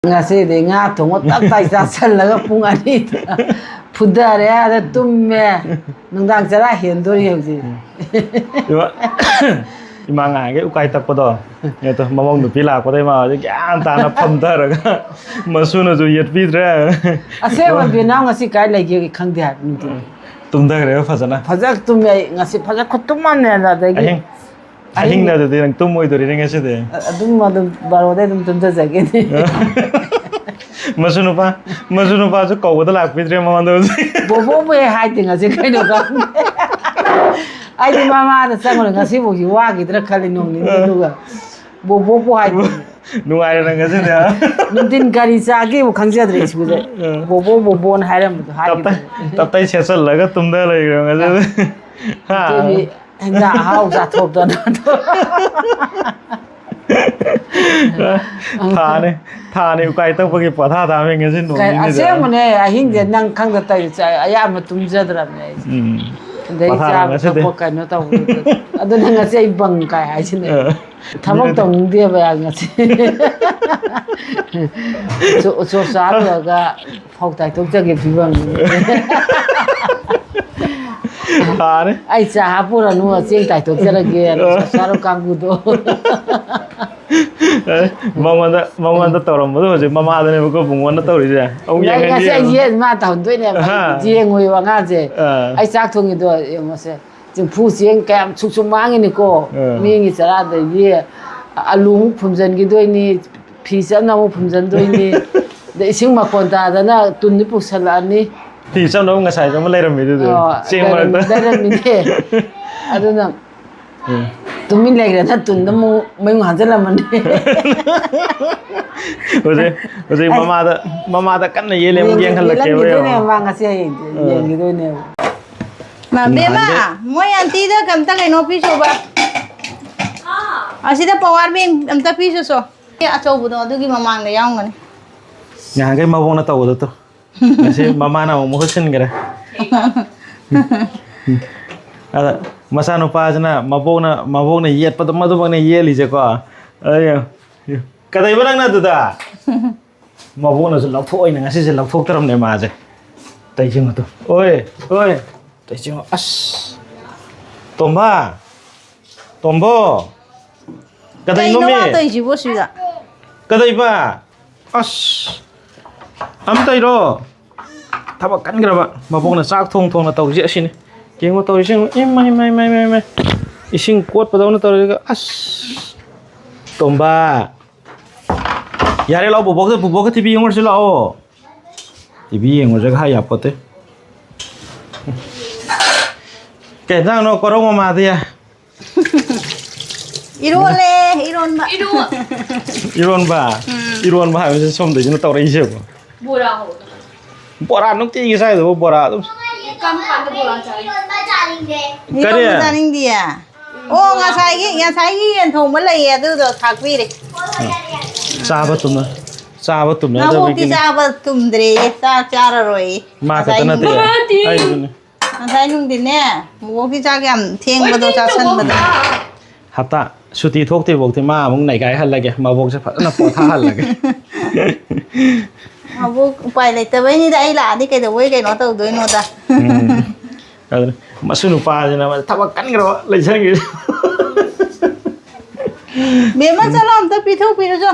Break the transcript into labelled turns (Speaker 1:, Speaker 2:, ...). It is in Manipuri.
Speaker 1: Ngasi nga thong tak tai sa sal laga pung ani phudare ada tumme nungdang chara hendori heuji
Speaker 2: ima nga cái ukai tak podo ne to mamong nu pila ko dai ma gyan ta na pham da ra masu na ju yet pi ra
Speaker 1: ase wa bina ngasi kai lai ge khang de nu tin
Speaker 2: tum da re phajana
Speaker 1: phajak tumme ngasi phajak khutum man ne da de gi
Speaker 2: ahing da de nang tum moi do ri ngase de
Speaker 1: adum madum barode dum tum da jage ne
Speaker 2: masu nu pa ju ko da lak pi re ma do
Speaker 1: bobo bo hai ting ngasi kai no ka ai di mama da sang ngasi bo ji wa gi dra khali nong ni du ga bobo bo hai
Speaker 2: nu ai ra ngase de
Speaker 1: num tin gari cha ge bo khang ja dre isbu de bobo n hai ram do hai
Speaker 2: tap tai se sal la ga tum da lai ra ngase ha
Speaker 1: na hau za thop da na
Speaker 2: thà này ukai tak pagi pa tha ta me ngase no
Speaker 1: kai ase mane ahing de nang khang da tai cha aya ma tum ja dra ne dei cha ko kai no ta adu nang ase bang kai ai chine thabak tong de ba ngase so sa ga phok tai tok ja ge phi bang
Speaker 2: thà đấy
Speaker 1: ai cha ha pura nu cheng tai tok ja ge sa ro kang bu do
Speaker 2: mama da tauram bo je mama da ne ko bungwan da tauri je ông yang
Speaker 1: ngai se ye ma ta hon doi ne je ngoi wa nga je ai chak thong do mo se jing phu sieng kam chuk chuk mang ni ko mi ngi chara da ye alung phumjan gi doi ni phi sam na mo phumjan doi ni de ising ma kon ta da na tun ni pu sal ani
Speaker 2: thì trong đó ngai sai cho ma leiram mi de sim ma
Speaker 1: da da mi de adu na tumin legre na tun da mo mai nghan jala man
Speaker 2: oje mama da kan ye le mo yang khal ke
Speaker 1: we ne ma nga se ye gi doi ne
Speaker 3: mà bé mà mỗi anh tí đó cầm ta cái nó phi số ba à sĩ đó power bank cầm ta phi số số à châu bùn đó cái mà mang để ông này
Speaker 2: nhà cái mabong na tàu đó to kasi mama na mo husin gara ada masano pa jana mabong na yet pa madu bang na ye li je ko ayo kadai balang na da mabong na lok thoi na ngasi se lok thok taram ne ma je tai jing to oi tai jing as tombo kadai no me
Speaker 3: nó tới chỉ bố suy đó
Speaker 2: kadai ba as am tai ro thaba kan gra ba mabong na sak thong na tau je sin keng mo tau sin mai ising kuat pa daw na tau as tomba yare lao bubok TV ngor se lao TV ngor ja ha ya pote ke jang no korong ma dia iron ba ha se som de no tau rai je ko bora no ti sai do bora
Speaker 3: cầm phản được bùa trái cái gì à anh đi à ô ngà sai cái yên thùng mới lấy từ rồi thạc vi đi
Speaker 2: sa ba tum na
Speaker 3: nó hút đi sa ba tum đấy sa rồi
Speaker 2: ma ka tana te ai ni
Speaker 3: sai nung đi nè mua cái cha cái thiêng ba đồ cha sân ba đồ
Speaker 2: hata suti thok te bok te ma mong nai kai hal lage ma bok se pha na po tha hal lage
Speaker 3: mà vô phải lấy tờ với như đây là đi cái tờ với cái nó tờ đối nó ta
Speaker 2: mà sunu pa je na thaba kan gro lai sang gi
Speaker 3: bé mà sao làm tờ pi thâu cho